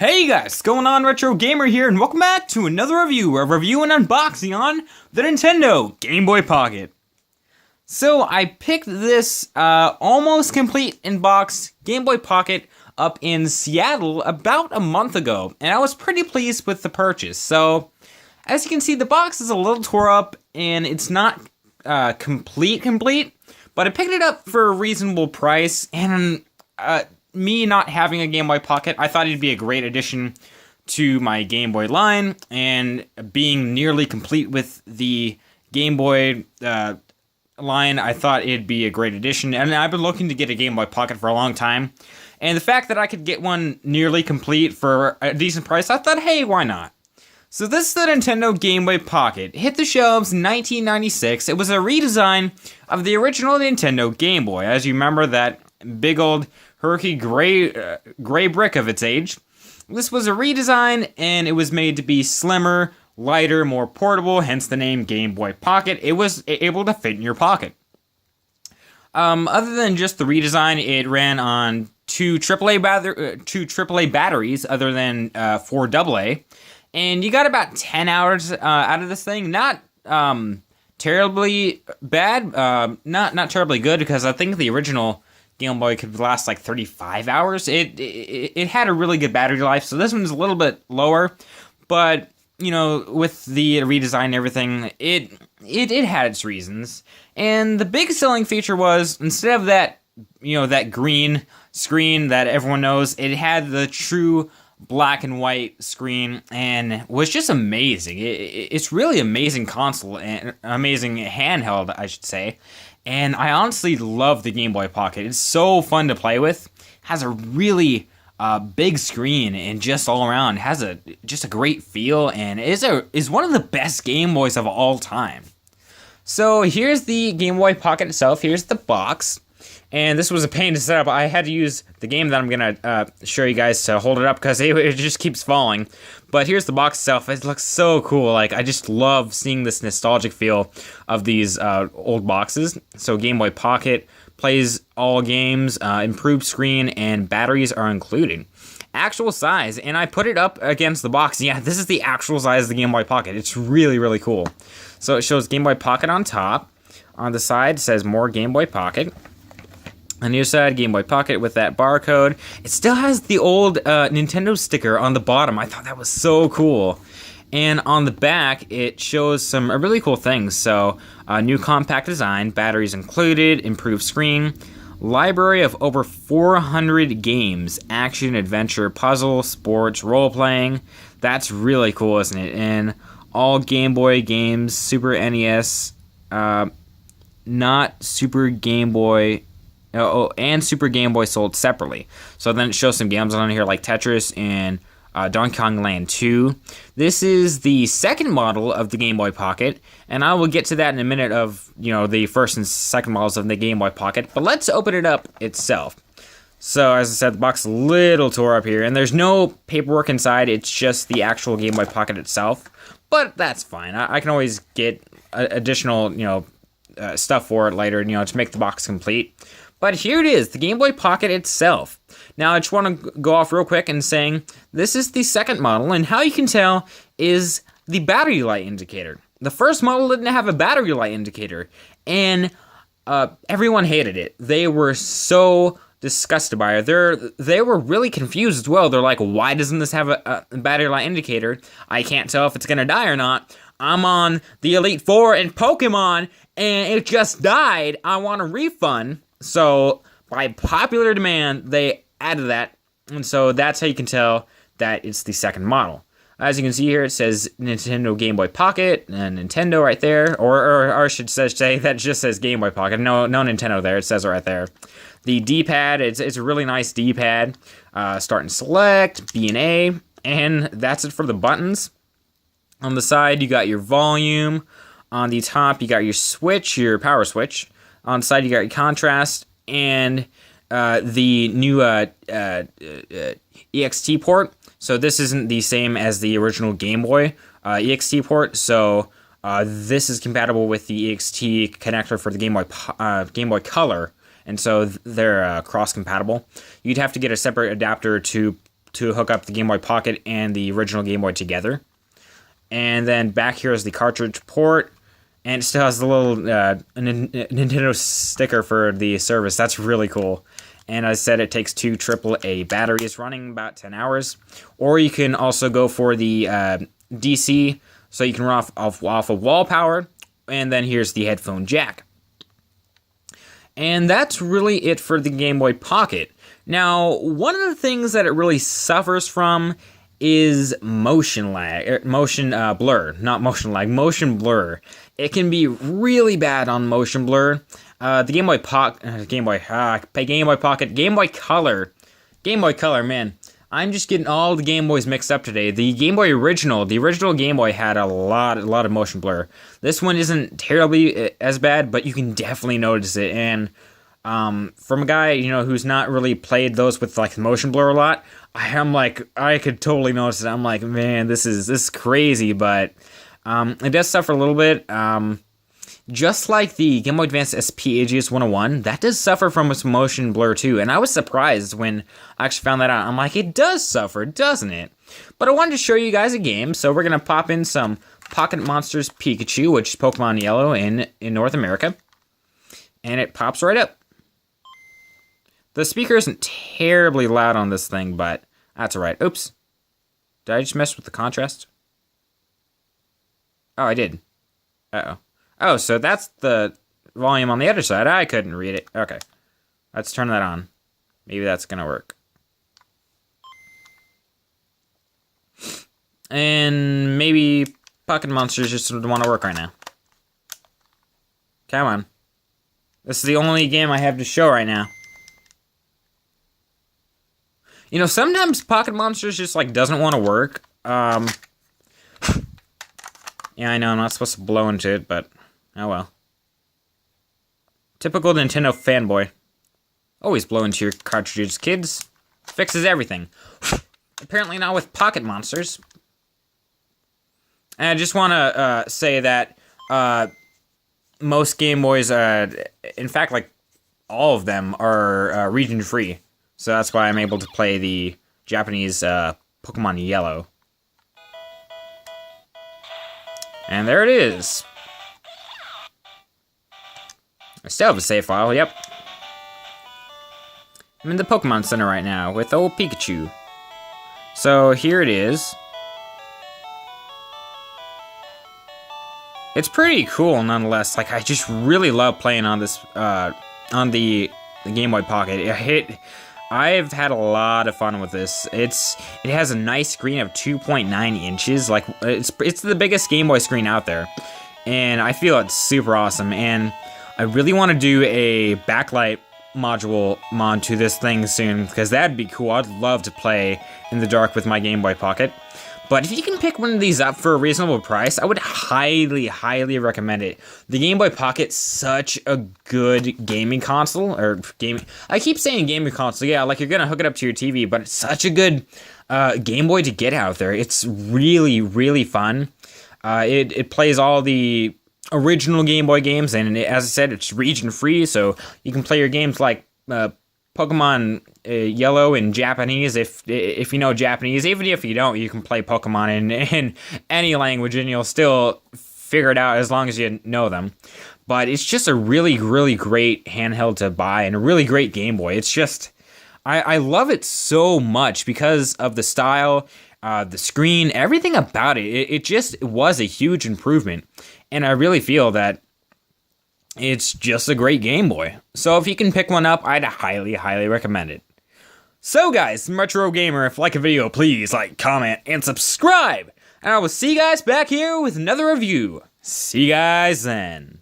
Hey guys, what's going on? RetroGamer here, and welcome back to another review and unboxing on the Nintendo Game Boy Pocket. So I picked this almost complete in-box Game Boy Pocket up in Seattle about a month ago, and I was pretty pleased with the purchase. So as you can see, the box is a little tore up, and it's not complete, but I picked it up for a reasonable price, and me not having a Game Boy Pocket, I thought it'd be a great addition to my Game Boy line, and being nearly complete with the Game Boy line, I thought it'd be a great addition, and I've been looking to get a Game Boy Pocket for a long time, and the fact that I could get one nearly complete for a decent price, I thought, hey, why not? So this is the Nintendo Game Boy Pocket. It hit the shelves in 1996. It was a redesign of the original Nintendo Game Boy. As you remember, that big old herky gray brick of its age. This was a redesign, and it was made to be slimmer, lighter, more portable, hence the name Game Boy Pocket. It was able to fit in your pocket. Other than just the redesign, it ran on two AAA batteries, other than 4 AA, and you got about 10 hours out of this thing. Not terribly bad, not terribly good, because I think the original Game Boy could last like 35 hours. It had a really good battery life, so this one's a little bit lower, but you know, with the redesign and everything, it had its reasons. And the big selling feature was, instead of that, you know, that green screen that everyone knows, it had the true black and white screen, and was just amazing. It's really amazing console, and amazing handheld, I should say. And I honestly love the Game Boy Pocket. It's so fun to play with. Has a really big screen, and just all around has just a great feel, and is one of the best Game Boys of all time. So here's the Game Boy Pocket itself. Here's the box. And this was a pain to set up. I had to use the game that I'm going to show you guys to hold it up, because it just keeps falling. But here's the box itself. It looks so cool. Like, I just love seeing this nostalgic feel of these old boxes. So Game Boy Pocket plays all games, improved screen, and batteries are included. Actual size, and I put it up against the box. Yeah, this is the actual size of the Game Boy Pocket. It's really, really cool. So it shows Game Boy Pocket on top. On the side, it says more Game Boy Pocket. On the other side, Game Boy Pocket with that barcode. It still has the old Nintendo sticker on the bottom. I thought that was so cool. And on the back, it shows some really cool things. So, new compact design, batteries included, improved screen, library of over 400 games, action, adventure, puzzle, sports, role-playing. That's really cool, isn't it? And all Game Boy games, Super NES, not Super Game Boy... Oh, and Super Game Boy sold separately. So then it shows some games on here like Tetris and Donkey Kong Land 2. This is the second model of the Game Boy Pocket, and I will get to that in a minute of, you know, the first and second models of the Game Boy Pocket. But let's open it up itself. So as I said, the box is a little tore up here, and there's no paperwork inside. It's just the actual Game Boy Pocket itself. But that's fine. I can always get additional, you know, stuff for it later, you know, to make the box complete. But here it is, the Game Boy Pocket itself. Now, I just want to go off real quick and saying, this is the second model, and how you can tell is the battery light indicator. The first model didn't have a battery light indicator, and everyone hated it. They were so disgusted by it. They were really confused as well. They're like, why doesn't this have a battery light indicator? I can't tell if it's going to die or not. I'm on the Elite Four in Pokemon, and it just died. I want a refund. So, by popular demand, they added that, and so that's how you can tell that it's the second model. As you can see here, it says Nintendo Game Boy Pocket, and Nintendo right there, or I should say that just says Game Boy Pocket, no Nintendo there, it says it right there. The D-pad, it's a really nice D-pad, start and select, B and A, and that's it for the buttons. On the side, you got your volume. On the top, you got your switch, your power switch. On the side, you got your contrast, and the new EXT port. So this isn't the same as the original Game Boy EXT port. So this is compatible with the EXT connector for the Game Boy Color, and so they're cross-compatible. You'd have to get a separate adapter to to hook up the Game Boy Pocket and the original Game Boy together. And then back here is the cartridge port, and it still has the little Nintendo sticker for the service. That's really cool. And as I said, it takes 2 AAA batteries running about 10 hours. Or you can also go for the DC, so you can run off of wall power. And then here's the headphone jack. And that's really it for the Game Boy Pocket. Now, one of the things that it really suffers from is motion lag, motion blur, not motion lag, motion blur. It can be really bad on motion blur. The Game Boy Pocket, Game Boy Pocket, Game Boy Color, man. I'm just getting all the Game Boys mixed up today. The Game Boy original, the original Game Boy had a lot of motion blur. This one isn't terribly as bad, but you can definitely notice it. And from a guy, who's not really played those with like motion blur a lot, I could totally notice it. I'm like, man, this is crazy, but it does suffer a little bit. Just like the Game Boy Advance SP AGS 101, that does suffer from its motion blur too. And I was surprised when I actually found that out. I'm like, it does suffer, doesn't it? But I wanted to show you guys a game, so we're going to pop in some Pocket Monsters Pikachu, which is Pokemon Yellow in North America. And it pops right up. The speaker isn't terribly loud on this thing, but that's alright. Oops. Did I just mess with the contrast? Oh, I did. Uh-oh. Oh, so that's the volume on the other side. I couldn't read it. Okay. Let's turn that on. Maybe that's gonna work. And maybe Pocket Monsters just don't want to work right now. Come on. This is the only game I have to show right now. Sometimes Pocket Monsters just, doesn't want to work. Yeah, I know, I'm not supposed to blow into it, but oh well. Typical Nintendo fanboy. Always blow into your cartridges, kids. Fixes everything. Apparently not with Pocket Monsters. And I just want to say that most Game Boys, in fact, all of them are region-free. So that's why I'm able to play the Japanese Pokemon Yellow. And there it is. I still have a save file, yep. I'm in the Pokemon Center right now with old Pikachu. So here it is. It's pretty cool nonetheless. I just really love playing on this, on the Game Boy Pocket. I've had a lot of fun with this. It has a nice screen of 2.9 inches. It's the biggest Game Boy screen out there. And I feel it's super awesome. And I really want to do a backlight module mod to this thing soon, because that'd be cool. I'd love to play in the dark with my Game Boy Pocket. But if you can pick one of these up for a reasonable price, I would highly, highly recommend it. The Game Boy Pocket's such a good gaming console, I keep saying gaming console, yeah, you're gonna hook it up to your TV, but it's such a good Game Boy to get out there. It's really, really fun. It plays all the original Game Boy games, and as I said, it's region-free, so you can play your games like Pokemon Yellow in Japanese, if you know Japanese. Even if you don't, you can play Pokemon in any language, and you'll still figure it out as long as you know them. But it's just a really, really great handheld to buy, and a really great Game Boy. It's just, I love it so much because of the style, the screen, everything about it. It just was a huge improvement, and I really feel that it's just a great Game Boy. So if you can pick one up, I'd highly, highly recommend it. So guys, I'm RetroGamer. If you like a video, please like, comment, and subscribe. And I will see you guys back here with another review. See you guys then.